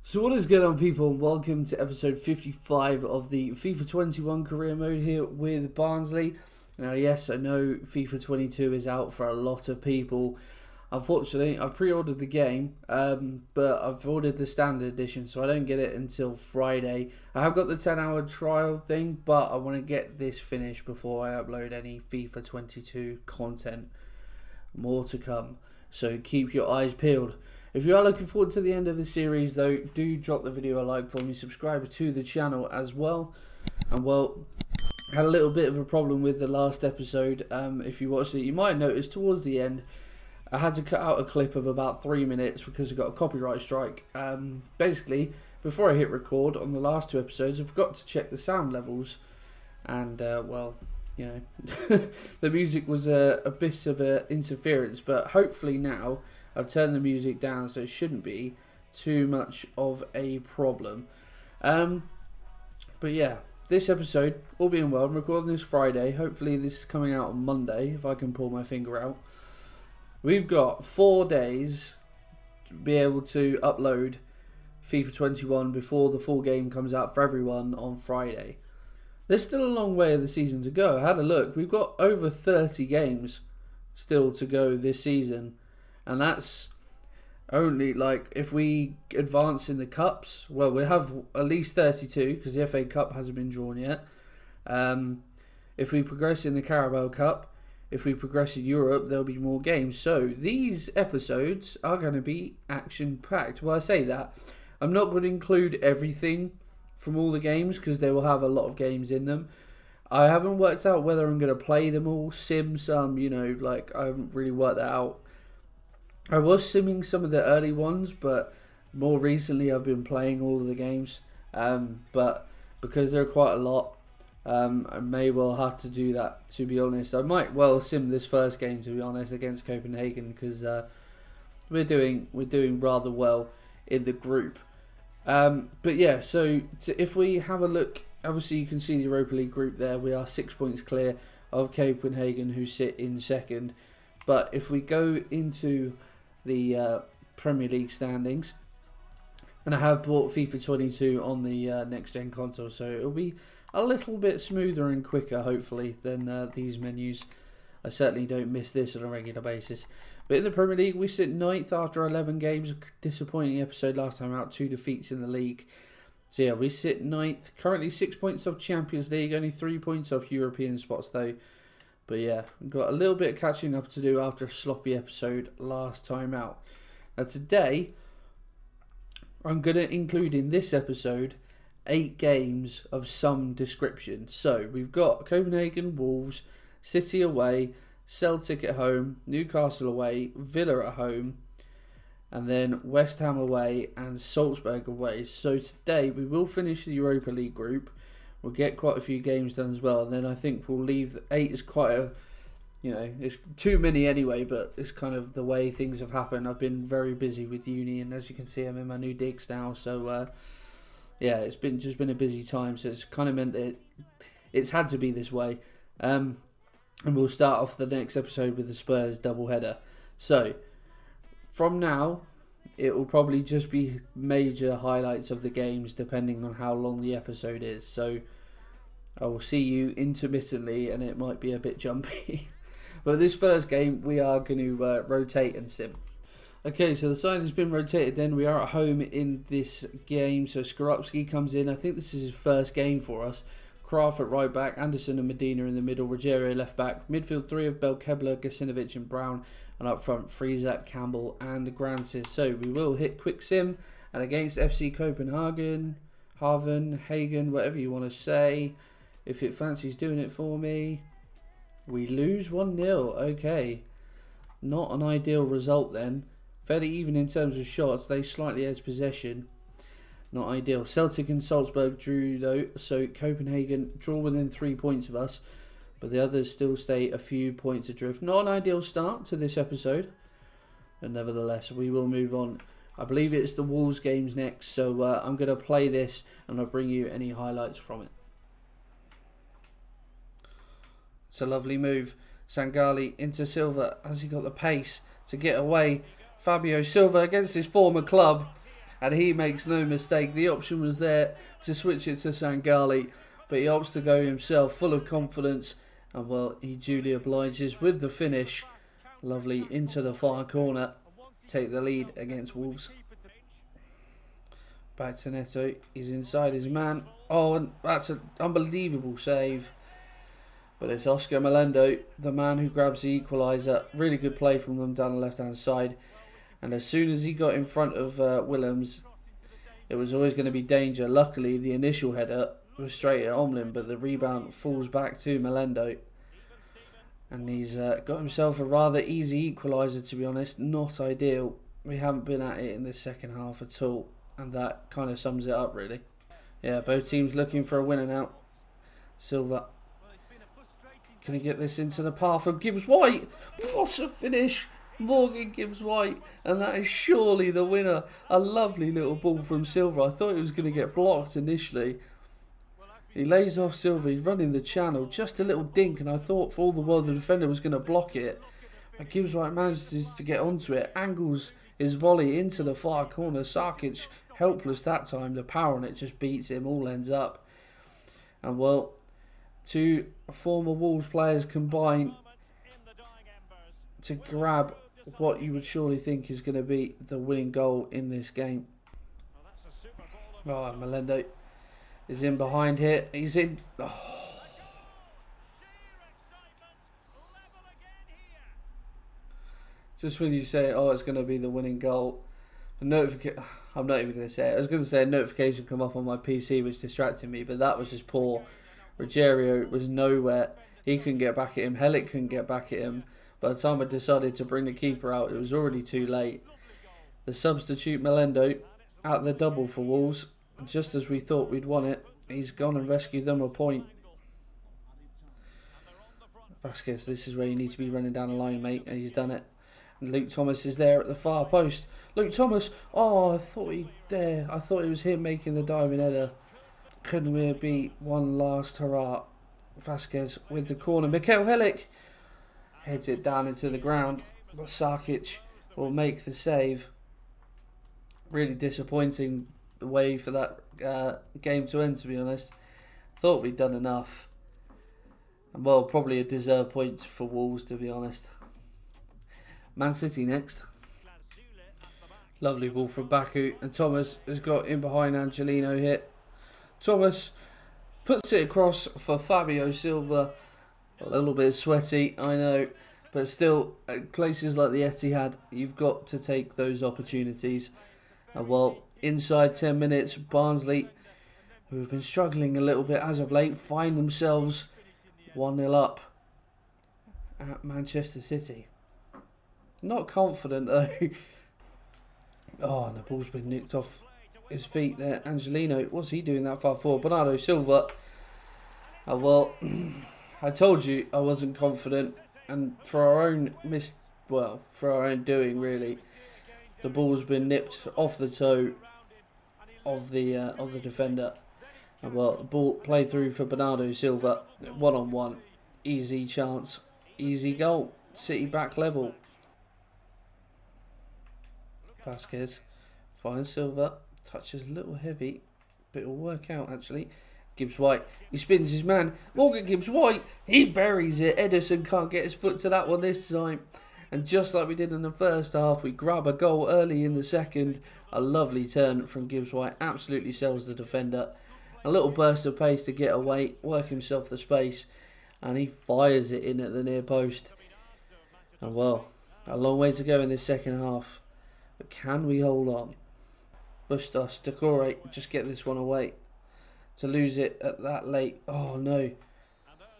So what is going on, people? Welcome to episode 55 of the FIFA 21 career mode here with Barnsley. Now, yes, I know FIFA 22 is out for a lot of people. Unfortunately, I've pre-ordered the game, but I've ordered the standard edition, so I don't get it until Friday. I have got the 10-hour trial thing, but I want to get this finished before I upload any FIFA 22 content. More to come, so keep your eyes peeled. If you are looking forward to the end of the series, though, do drop the video a like for me, subscribe to the channel as well. And well, had a little bit of a problem with the last episode. If you watched it, you might notice towards the end, I had to cut out a clip of about 3 minutes because I got a copyright strike. Basically, before I hit record on the last two episodes, I forgot to check the sound levels. And, well, you know, the music was a bit of an interference, but hopefully now I've turned the music down, so it shouldn't be too much of a problem. But yeah, this episode, all being well, I'm recording this Friday. Hopefully this is coming out on Monday, if I can pull my finger out. We've got 4 days to be able to upload FIFA 21 before the full game comes out for everyone on Friday. There's still a long way of the season to go. I had a look. We've got over 30 games still to go this season. And that's only, like, if we advance in the cups, well, we'll have at least 32 because the FA Cup hasn't been drawn yet. If we progress in the Carabao Cup, if we progress in Europe, there'll be more games. So these episodes are going to be action-packed. Well, I say that. I'm not going to include everything from all the games because they will have a lot of games in them. I haven't worked out whether I'm going to play them all, sim some, you know, like I haven't really worked that out. I was simming some of the early ones, but more recently I've been playing all of the games. But because there are quite a lot, I may well have to do that, to be honest. I might well sim this first game, to be honest, against Copenhagen, because we're doing rather well in the group. But yeah, so if we have a look, obviously you can see the Europa League group there. We are 6 points clear of Copenhagen, who sit in second. But if we go into the Premier League standings, and I have bought FIFA 22 on the next gen console, so it'll be a little bit smoother and quicker, hopefully, than these menus. I certainly don't miss this on a regular basis. But in the Premier League, we sit 9th after 11 games. Disappointing episode last time out, 2 defeats in the league. So yeah, we sit 9th, currently 6 points off Champions League, only 3 points off European spots though. But yeah, we've got a little bit of catching up to do after a sloppy episode last time out. Now today, I'm going to include in this episode 8 games of some description. So we've got Copenhagen, Wolves, City away, Celtic at home, Newcastle away, Villa at home, and then West Ham away and Salzburg away. So today we will finish the Europa League group. We'll get quite a few games done as well, and then I think we'll leave 8 as quite a, you know, it's too many anyway, but it's kind of the way things have happened. I've been very busy with uni, and as you can see, I'm in my new digs now, so yeah, it's just been a busy time, so it's kind of meant that it's had to be this way. And we'll start off the next episode with the Spurs doubleheader. So from now, it will probably just be major highlights of the games depending on how long the episode is. So I will see you intermittently, and it might be a bit jumpy. But this first game, we are going to rotate and sim. Okay, so the side has been rotated then. We are at home in this game. So Skorupski comes in. I think this is his first game for us. Kraft at right back, Anderson and Medina in the middle, Rogério left back, midfield 3 of Belkebla, Gasinovic and Brown, and up front Friese, Campbell and Grancis. So we will hit quick sim, and against FC Copenhagen, Hagen, whatever you want to say, if it fancies doing it for me, we lose 1-0. Okay, not an ideal result then. Fairly even in terms of shots, they slightly edge possession. Not ideal. Celtic and Salzburg drew though, so Copenhagen draw within 3 points of us, but the others still stay a few points adrift. Not an ideal start to this episode, but nevertheless we will move on. I believe it's the Wolves games next, so I'm going to play this and I'll bring you any highlights from it. It's a lovely move. Sangali into Silva. Has he got the pace to get away? Fabio Silva against his former club. And he makes no mistake. The option was there to switch it to Sangali, but he opts to go himself, full of confidence. And well, he duly obliges with the finish. Lovely into the far corner. Take the lead against Wolves. Back to Neto. He's inside his man. Oh, and that's an unbelievable save. But it's Oscar Melendo, the man who grabs the equaliser. Really good play from them down the left-hand side. And as soon as he got in front of Willems, it was always going to be danger. Luckily, the initial header was straight at Omlin, but the rebound falls back to Melendo. And he's got himself a rather easy equaliser, to be honest. Not ideal. We haven't been at it in the second half at all. And that kind of sums it up, really. Yeah, both teams looking for a winner now. Silva. Can he get this into the path of Gibbs-White? What a finish! Morgan Gibbs-White. And that is surely the winner. A lovely little ball from Silva. I thought it was going to get blocked initially. He lays off Silva. He's running the channel. Just a little dink. And I thought for all the world the defender was going to block it. But Gibbs-White manages to get onto it. Angles his volley into the far corner. Sarkic helpless that time. The power on it just beats him. All ends up. And well, two former Wolves players combine to grab what you would surely think is going to be the winning goal in this game. Oh, Melendo is in behind here. He's in. Oh. Just when you say, oh, it's going to be the winning goal, I'm not even going to say it. I was going to say a notification come up on my PC which distracted me, but that was just poor. Ruggiero was nowhere. He couldn't get back at him. Helik couldn't get back at him. By the time I decided to bring the keeper out, it was already too late. The substitute Melendo at the double for Wolves. Just as we thought we'd won it, he's gone and rescued them a point. Vasquez, this is where you need to be running down the line, mate, and he's done it. And Luke Thomas is there at the far post. Luke Thomas, oh, I thought it was him making the diving header. Couldn't we be one last hurrah? Vasquez with the corner. Mikel Helik heads it down into the ground. But Sarkic will make the save. Really disappointing the way for that game to end, to be honest. Thought we'd done enough. And well, probably a deserved point for Wolves, to be honest. Man City next. Lovely ball from Baku. And Thomas has got in behind Angelino here. Thomas puts it across for Fabio Silva. A little bit sweaty, I know. But still, at places like the Etihad, you've got to take those opportunities. And well, inside 10 minutes, Barnsley, who have been struggling a little bit as of late, find themselves 1-0 up at Manchester City. Not confident though. Oh, and the ball's been nicked off his feet there. Angelino, what's he doing that far forward? Bernardo Silva. Oh, well, I told you I wasn't confident, and for our own for our own doing, really, the ball's been nipped off the toe of the defender. And well, the ball played through for Bernardo Silva, 1-on-1, easy chance, easy goal, City back level. Vasquez finds Silva. Touches a little heavy, but it'll work out actually. Gibbs-White, he spins his man. Morgan Gibbs-White, he buries it. Ederson can't get his foot to that one this time. And just like we did in the first half, we grab a goal early in the second. A lovely turn from Gibbs-White, absolutely sells the defender. A little burst of pace to get away, work himself the space, and he fires it in at the near post. And well, a long way to go in this second half. But can we hold on? Bustos, Decore, just get this one away. To lose it at that late. Oh no.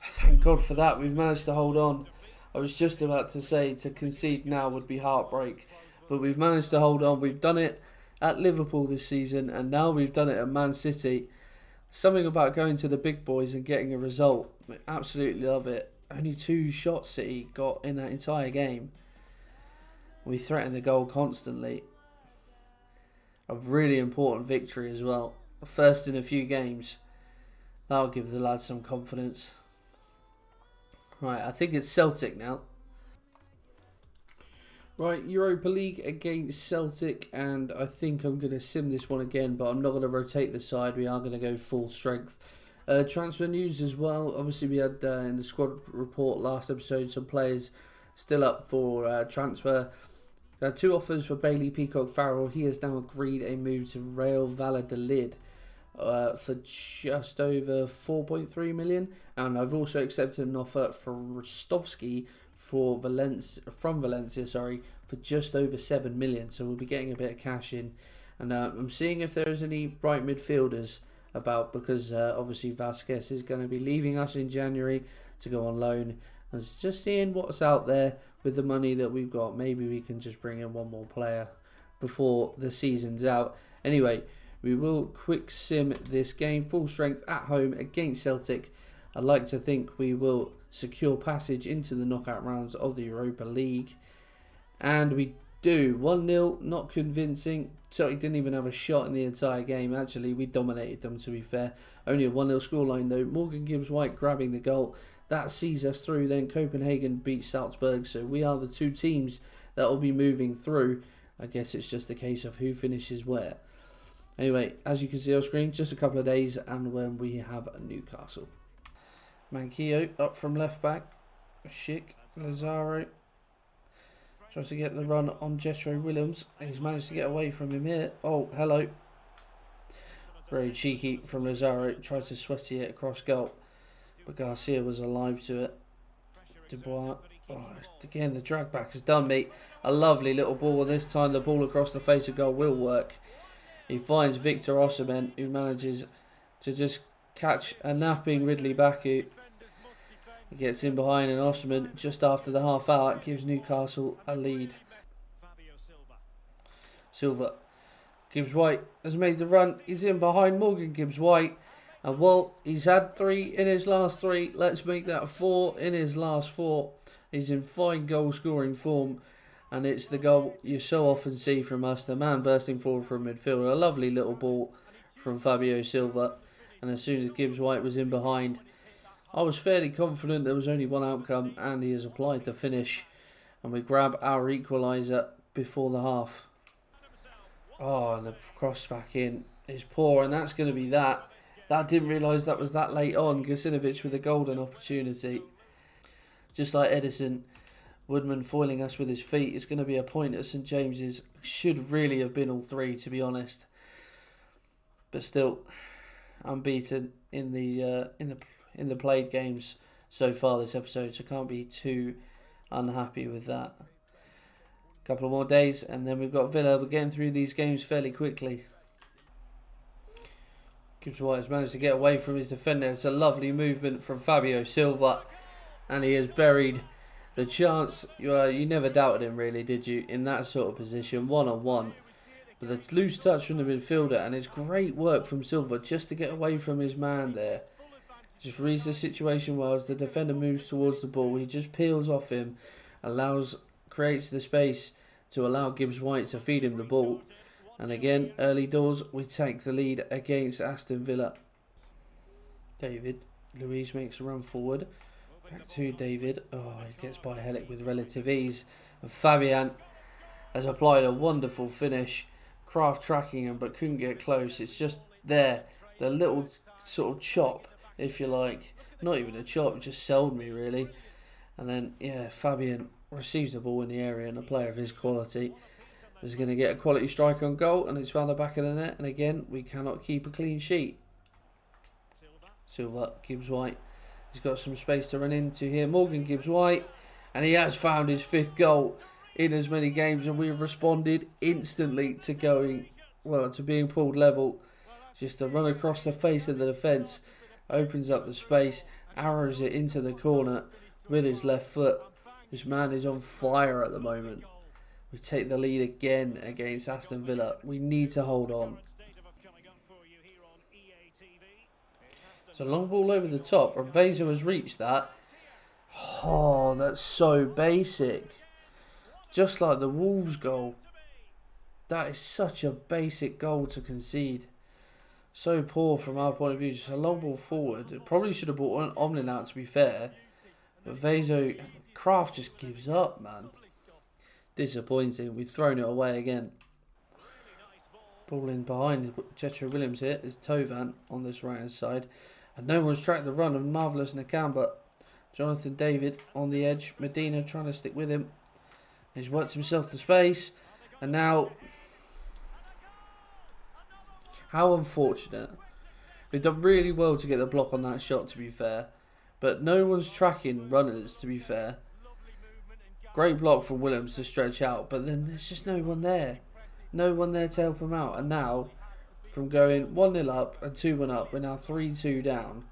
Thank God for that. We've managed to hold on. I was just about to say to concede now would be heartbreak. But we've managed to hold on. We've done it at Liverpool this season. And now we've done it at Man City. Something about going to the big boys and getting a result. I absolutely love it. Only 2 shots City got in that entire game. We threaten the goal constantly. A really important victory as well. First in a few games. That'll give the lads some confidence. Right, I think it's Celtic now. Right, Europa League against Celtic, and I think I'm going to sim this one again, but I'm not going to rotate the side. We are going to go full strength. Transfer news as well. Obviously, we had in the squad report last episode some players still up for transfer. There are 2 offers for Bailey Peacock Farrell. He has now agreed a move to Real Valladolid for just over 4.3 million, and I've also accepted an offer for Rostovsky from Valencia, for just over 7 million. So we'll be getting a bit of cash in, and I'm seeing if there is any right midfielders about, because obviously Vasquez is going to be leaving us in January to go on loan. And just seeing what's out there with the money that we've got. Maybe we can just bring in one more player before the season's out. Anyway, we will quick sim this game, full strength at home against Celtic. I'd like to think we will secure passage into the knockout rounds of the Europa League. And we do. 1-0, not convincing. Celtic didn't even have a shot in the entire game. Actually, we dominated them, to be fair. Only a 1-0 scoreline though. Morgan Gibbs-White grabbing the goal. That sees us through. Then Copenhagen beat Salzburg. So we are the 2 teams that will be moving through. I guess it's just a case of who finishes where. Anyway, as you can see on screen, just a couple of days and when we have Newcastle. Manquillo up from left back. Schick. Lazaro tries to get the run on Jethro Williams. And he's managed to get away from him here. Oh, hello. Very cheeky from Lazaro. Tries to sweaty it across goal. But Garcia was alive to it. Dubois. Oh, again, the drag back has done me. A lovely little ball. And this time the ball across the face of goal will work. He finds Victor Osimhen, who manages to just catch a napping Ridley Baku. He gets in behind, and Osimhen, just after the half hour, gives Newcastle a lead. Silva. Gibbs-White has made the run. He's in behind Morgan Gibbs-White. And well, he's had 3 in his last 3. Let's make that 4 in his last 4. He's in fine goal scoring form. And it's the goal you so often see from us. The man bursting forward from midfield. A lovely little ball from Fabio Silva. And as soon as Gibbs-White was in behind, I was fairly confident there was only one outcome. And he has applied the finish. And we grab our equaliser before the half. Oh, and the cross back in is poor. And that's going to be that. I didn't realise that was that late on. Gacinovic with a golden opportunity. Just like Edison. Woodman foiling us with his feet. It's going to be a point at St James's. Should really have been all 3, to be honest. But still, unbeaten in the played games so far this episode. So can't be too unhappy with that. A couple of more days, and then we've got Villa. We're getting through these games fairly quickly. Gibbs-White has managed to get away from his defender. It's a lovely movement from Fabio Silva, and he has buried the chance. You never doubted him, really, did you? In that sort of position, 1-on-1. But the loose touch from the midfielder, and it's great work from Silva just to get away from his man there. Just reads the situation well as the defender moves towards the ball. He just peels off him, creates the space to allow Gibbs-White to feed him the ball. And again, early doors, we take the lead against Aston Villa. David Luiz makes a run forward. Back to David. Oh, he gets by Helic with relative ease. And Fabian has applied a wonderful finish. Kraft tracking him, but couldn't get close. It's just there. The little sort of chop, if you like. Not even a chop, just sold me, really. And then, yeah, Fabian receives the ball in the area, and a player of his quality is going to get a quality strike on goal, and it's round the back of the net. And again, we cannot keep a clean sheet. Silva, Gibbs-White. He's got some space to run into here. Morgan Gibbs-White. And he has found his 5th goal in as many games. And we've responded instantly to to being pulled level. Just to run across the face of the defence. Opens up the space. Arrows it into the corner with his left foot. This man is on fire at the moment. We take the lead again against Aston Villa. We need to hold on. It's a long ball over the top. Vezo has reached that. Oh, that's so basic. Just like the Wolves goal. That is such a basic goal to concede. So poor from our point of view. Just a long ball forward. It probably should have brought Omlin out, to be fair. But Vezo, Kraft just gives up, man. Disappointing. We've thrown it away again. Ball in behind Jetro Williams here is Tovan on this right hand side. And no one's tracked the run of Marvellous Nakamba. Jonathan David on the edge. Medina trying to stick with him. He's worked himself to space. And now, how unfortunate. We've done really well to get the block on that shot, to be fair. But no one's tracking runners, to be fair. Great block from Williams to stretch out. But then there's just no one there. No one there to help him out. And now, from going 1-0 up and 2-1 up, we're now 3-2 down.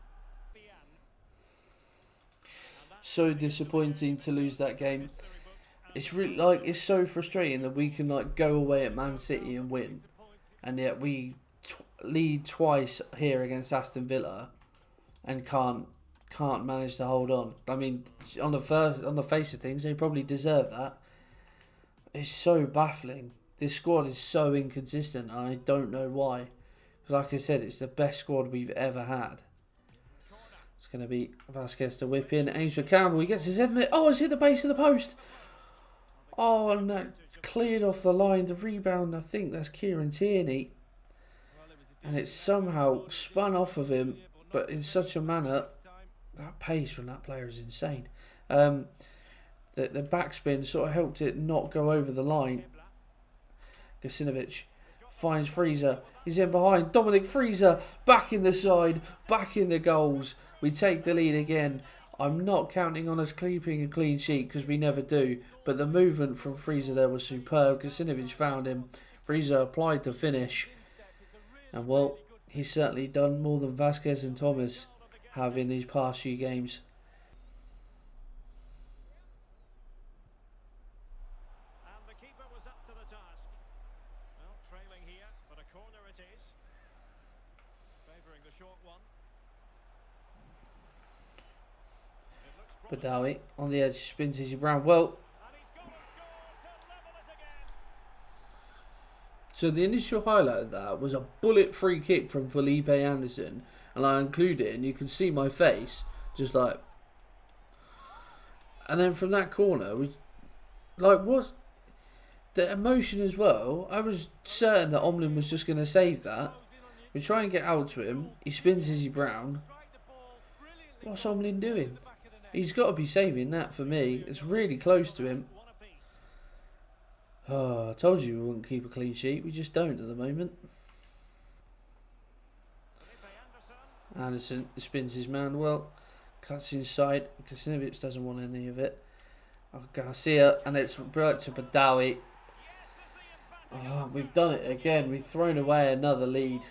So disappointing to lose that game. It's really it's so frustrating that we can go away at Man City and win, and yet we lead twice here against Aston Villa, and can't manage to hold on. I mean, on the face of things, they probably deserve that. It's so baffling. This squad is so inconsistent, and I don't know why. Because like I said, it's the best squad we've ever had. It's going to be Vasquez to whip in. Aims for Campbell. He gets his head in it. Oh, it's hit the base of the post. Oh, and that cleared off the line. The rebound, I think that's Kieran Tierney. And it's somehow spun off of him, but in such a manner. That pace from that player is insane. The backspin sort of helped it not go over the line. Gacinovic finds Freezer. He's in behind. Dominic Freezer back in the side, back in the goals. We take the lead again. I'm not counting on us keeping a clean sheet because we never do. But the movement from Freezer there was superb. Gacinovic found him. Freezer applied to finish. And well, he's certainly done more than Vasquez and Thomas have in these past few games. And the keeper was up to the task. Well, trailing here, but a corner it is. Favouring the short one. Badawi on the edge, spins Izzy Brown. Well, so the initial highlight of that was a bullet free kick from Felipe Anderson, and I include it, and you can see my face just like. And then from that corner, what the emotion as well. I was certain that Omlin was just going to save that. We try and get out to him. He spins Izzy Brown. What's Omlin doing? He's got to be saving that for me. It's really close to him. Oh, I told you we wouldn't keep a clean sheet. We just don't at the moment. Anderson spins his man well. Cuts inside. Kasinovic doesn't want any of it. Oh, Garcia. And it's brought to Badawi. Oh, we've done it again. We've thrown away another lead.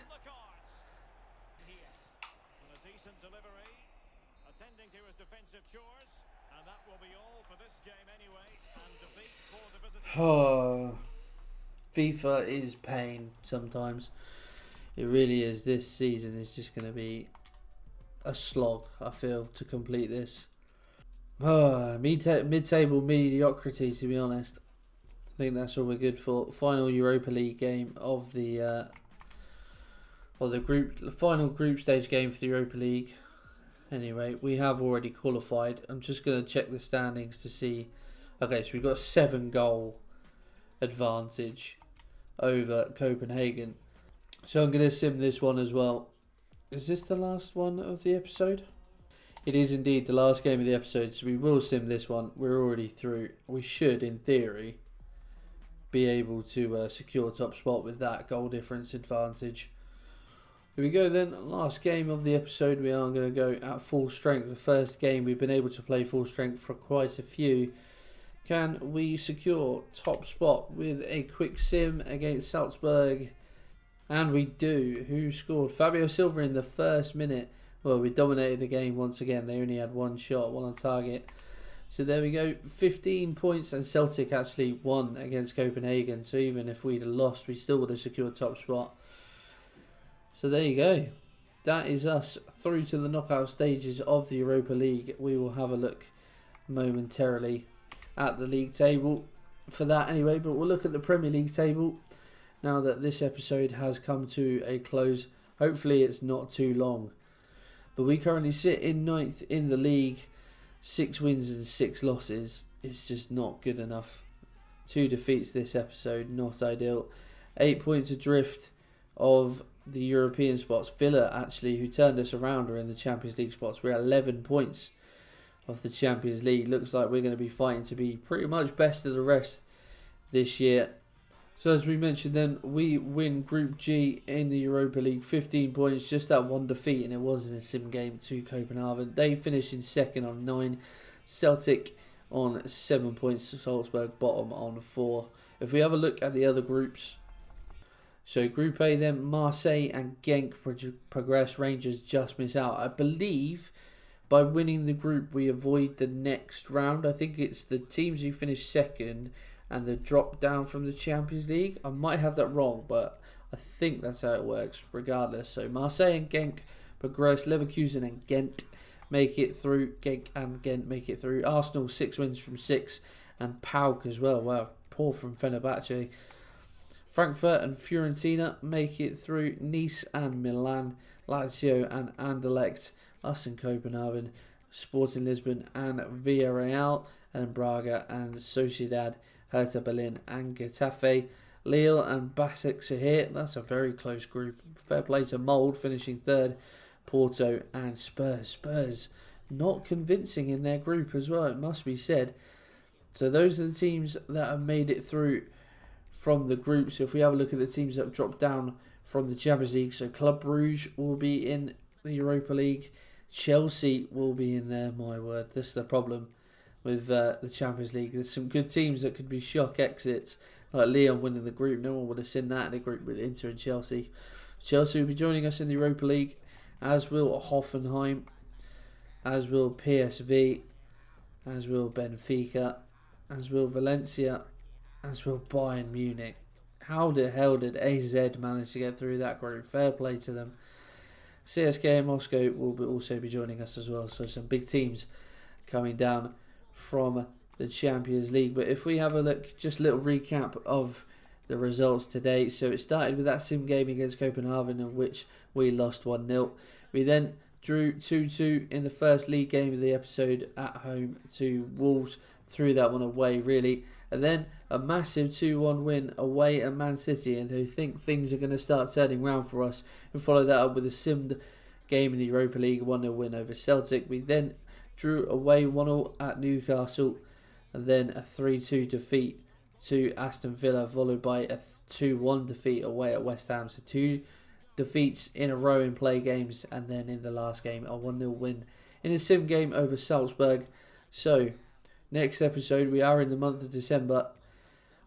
Oh, FIFA is pain sometimes. It really is. This season is just going to be a slog, I feel, to complete this. Oh, mid-table mediocrity, to be honest. I think that's all we're good for. Final Europa League game of the final group stage game for the Europa League. Anyway, we have already qualified. I'm just going to check the standings to see. Okay, so we've got a 7-goal advantage over Copenhagen. So I'm going to sim this one as well. Is this the last one of the episode? It is indeed the last game of the episode, so we will sim this one. We're already through. We should, in theory, be able to secure top spot with that goal difference advantage. Here we go then. Last game of the episode. We are going to go at full strength. The first game we've been able to play full strength for quite a few. Can we secure top spot with a quick sim against Salzburg? And we do. Who scored? Fabio Silva in the first minute. Well, we dominated the game once again. They only had one shot, one on target. So there we go. 15 points, and Celtic actually won against Copenhagen. So even if we'd have lost, we still would have secured top spot. So there you go. That is us through to the knockout stages of the Europa League. We will have a look momentarily at the league table for that anyway, but we'll look at the Premier League table now that this episode has come to a close. Hopefully it's not too long, but we currently sit in 9th in the league. 6 wins and 6 losses. It's just not good enough. 2 defeats this episode, not ideal. 8 points adrift of the European spots. Villa, actually, who turned us around, are in the Champions League spots. We're 11 points of the Champions League. Looks like we're going to be fighting to be pretty much best of the rest this year. So as we mentioned then, we win Group G in the Europa League. 15 points, just that 1 defeat, and it was in a sim game to Copenhagen. They finished in second on 9. Celtic on 7 points. Salzburg bottom on 4. If we have a look at the other groups. So Group A then, Marseille and Genk progress. Rangers just miss out. I believe by winning the group we avoid the next round. I think it's the teams who finish second and the drop down from the Champions League. I might have that wrong, but I think that's how it works regardless. So Marseille and Genk progress. Leverkusen and Ghent make it through. Genk and Ghent make it through. Arsenal 6 wins from 6, and PAOK as well. Wow, poor from Fenerbahce. Frankfurt and Fiorentina make it through. Nice and Milan. Lazio and Anderlecht. Us and Copenhagen. Sporting Lisbon and Villarreal. And Braga and Sociedad. Hertha Berlin and Getafe. Lille and Başakşehir. That's a very close group. Fair play to Mould, finishing 3rd. Porto and Spurs. Spurs not convincing in their group as well, it must be said. So those are the teams that have made it through from the groups. If we have a look at the teams that have dropped down from the Champions League, so Club Brugge will be in the Europa League. Chelsea will be in there, my word. This is the problem with the Champions League. There's some good teams that could be shock exits, like Lyon winning the group. No one would have seen that in a group with Inter and Chelsea. Chelsea will be joining us in the Europa League, as will Hoffenheim, as will PSV, as will Benfica, as will Valencia, as will Bayern Munich. How the hell did AZ manage to get through that group? Fair play to them. CSKA Moscow will also be joining us as well. So some big teams coming down from the Champions League. But if we have a look, just a little recap of the results today. So it started with that sim game against Copenhagen, in which we lost 1-0. We then drew 2-2 in the first league game of the episode at home to Wolves. Threw that one away, really. And then a massive 2-1 win away at Man City, and who think things are going to start turning round for us. And follow that up with a simmed game in the Europa League, 1-0 win over Celtic. We then drew away 1-0 at Newcastle, and then a 3-2 defeat to Aston Villa, followed by a 2-1 defeat away at West Ham. So 2 defeats in a row in play games, and then in the last game a 1-0 win in a sim game over Salzburg. So next episode, we are in the month of December.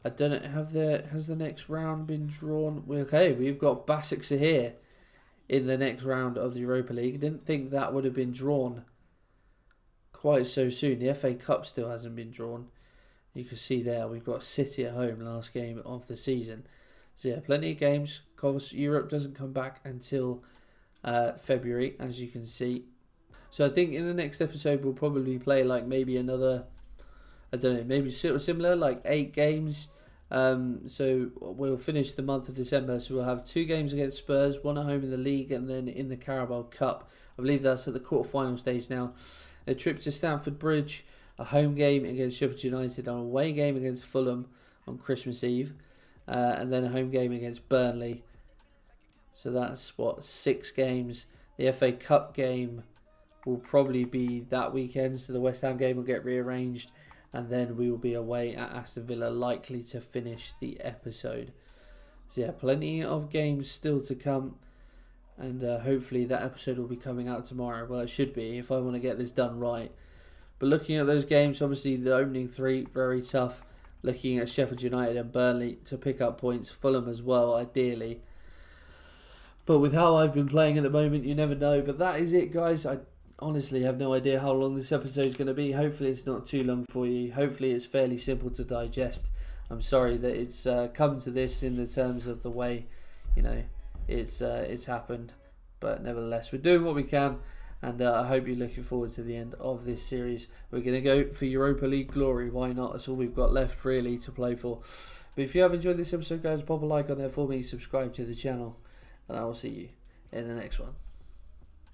I don't know, has the next round been drawn? Okay, we've got Başakşehir in the next round of the Europa League. Didn't think that would have been drawn quite so soon. The FA Cup still hasn't been drawn. You can see there, we've got City at home, last game of the season. So yeah, plenty of games. Of course, Europe doesn't come back until February, as you can see. So I think in the next episode, we'll probably play like maybe another, I don't know, maybe similar, like 8 games. So we'll finish the month of December. So we'll have 2 games against Spurs, 1 at home in the league, and then in the Carabao Cup. I believe that's at the quarter-final stage now. A trip to Stamford Bridge, a home game against Sheffield United, an away game against Fulham on Christmas Eve, and then a home game against Burnley. So that's, 6 games. The FA Cup game will probably be that weekend, so the West Ham game will get rearranged, and then we will be away at Aston Villa, likely to finish the episode. So yeah, plenty of games still to come, and hopefully that episode will be coming out tomorrow. Well, it should be, if I want to get this done right. But looking at those games, obviously the opening 3, very tough. Looking at Sheffield United and Burnley to pick up points. Fulham as well, ideally. But with how I've been playing at the moment, you never know. But that is it, guys. I honestly have no idea how long this episode is going to be. Hopefully it's not too long for you. Hopefully it's fairly simple to digest. I'm sorry that it's come to this in the terms of the way, it's happened. But nevertheless, we're doing what we can. And I hope you're looking forward to the end of this series. We're going to go for Europa League glory. Why not? That's all we've got left, really, to play for. But if you have enjoyed this episode, guys, pop a like on there for me. Subscribe to the channel. And I will see you in the next one.